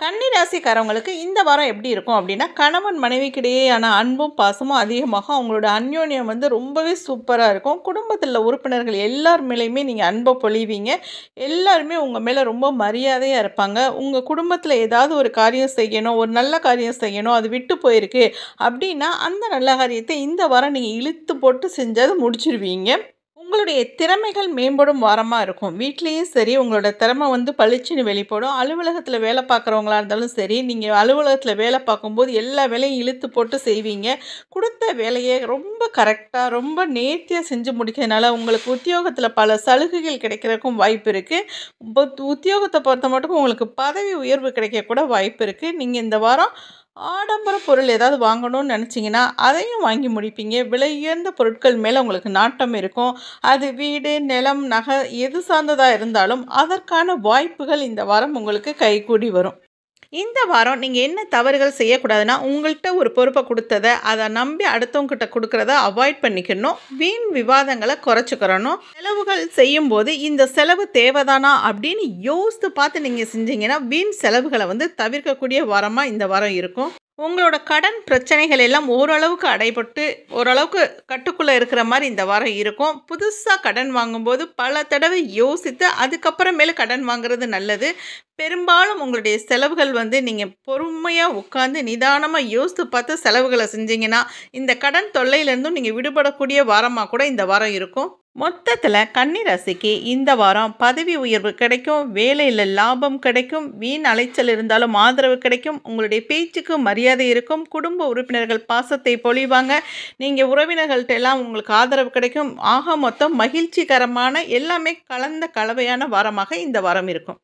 கன்னி ராசிக்காரவங்களுக்கு இந்த வாரம் எப்படி இருக்கும் அப்படின்னா, கணவன் மனைவிக்கிடையேயான அன்பும், பாசமும் அதிகமாகும். அவங்களோட அந்யோன்யம் ரொம்பவே சூப்பரா இருக்கும். குடும்பத்தில உறுப்பினர்கள் எல்லார் மேலயுமே நீங்க அன்ப பொழிவீங்க. எல்லாருமே உங்க மேல ரொம்ப மரியாதையா இருப்பாங்க. உங்க குடும்பத்தில ஏதாவது ஒரு காரியம் செய்யணும், ஒரு நல்ல காரியம் செய்யணும், அது விட்டு போயிருக்கு அப்படின்னா, அந்த நல்ல காரியத்த இந்த வாரம் நீங்க இழுத்து போட்டு செஞ்சு அத முடிச்சிருவீங்க. உங்களுடைய திறமைகள் மேம்படும் வாரமா இருக்கும். வீட்லயும் சரி, உங்களோட திறமை பளிச்சுன்னு வெளிப்படும். அலுவலகத்தில வேலை பார்க்குறவங்களா இருந்தாலும் சரி, நீங்க அலுவலகத்தில வேலை பார்க்கும்போது எல்லா வேலையும் இழுத்து போட்டு செய்வீங்க. குடுத்த வேலைய ரொம்ப கரெக்ட்டா, ரொம்ப நேர்த்தியா செஞ்சு முடிக்கிறதுனால, உங்களுக்கு உத்தியோகத்தில பல சலுகைகள் கிடைக்கிறதுக்கும் வாய்ப்பு இருக்கு. உத்தியோகத்த பொறுத்தமட்டுக்கும் உங்களுக்கு பதவி உயர்வு கிடைக்க கூட வாய்ப்பு இருக்கு. நீங்க இந்த வாரம் ஆடம்பர பொருள் ஏதாவது வாங்கணும்னு நினச்சிங்கன்னா, அதையும் வாங்கி முடிப்பீங்க. விலை உயர்ந்த பொருட்கள் மேல உங்களுக்கு நாட்டம் இருக்கும். அது வீடு, நிலம், நகை எது சார்ந்ததா இருந்தாலும், அதற்கான வாய்ப்புகள் இந்த வாரம் உங்களுக்கு கைகூடி வரும். இந்த வாரம் நீங்க என்ன தவறுகள் செய்யக்கூடாதுன்னா, உங்கள்ட்ட ஒரு பொறுப்ப குடுத்தத, அத நம்பி அடுத்தவங்ககிட்ட குடுக்கிறத அவாய்ட் பண்ணிக்கணும். வீண் விவாதங்கள குறைச்சுக்கிறணும். செலவுகள் செய்யும்போது, இந்த செலவு தேவைதானா அப்படின்னு யோசித்து பார்த்து நீங்க செஞ்சீங்கன்னா, வீண் செலவுகள தவிர்க்கக்கூடிய வாரமா இந்த வாரம் இருக்கும். உங்களோட கடன் பிரச்சனைகள் எல்லாம் ஓரளவுக்கு அடைபட்டு, ஓரளவுக்கு கட்டுக்குள்ள இருக்கிற மாரி இந்த வாரம் இருக்கும். புதுசா கடன் வாங்கும்போது பல தடவை யோசித்து, அதுக்கப்புறமேலு கடன் வாங்குறது நல்லது. பெரும்பாலும் உங்களுடைய செலவுகள் நீங்க பொறுமையா உட்கார்ந்து நிதானமா யோசித்து பார்த்து செலவுகள செஞ்சீங்கன்னா, இந்த கடன் தொல்லையிலிருந்தும் நீங்க விடுபடக்கூடிய வாரமா கூட இந்த வாரம் இருக்கும். மொத்தத்துல கன்னி ராசிக்கு இந்த வாரம் பதவி உயர்வு கிடைக்கும், வேலையில லாபம் கிடைக்கும், வீண் அலைச்சல் இருந்தாலும் ஆதரவு கிடைக்கும், உங்களுடைய பேச்சுக்கு மரியாதை இருக்கும், குடும்ப உறுப்பினர்கள் பாசத்தை பொழிவாங்க, நீங்க உறவினர்கள்ட்ட எல்லாம் உங்களுக்கு ஆதரவு கிடைக்கும். ஆக மொத்தம் மகிழ்ச்சிகரமான எல்லாமே கலந்த கலவையான வாரமாக இந்த வாரம் இருக்கும்.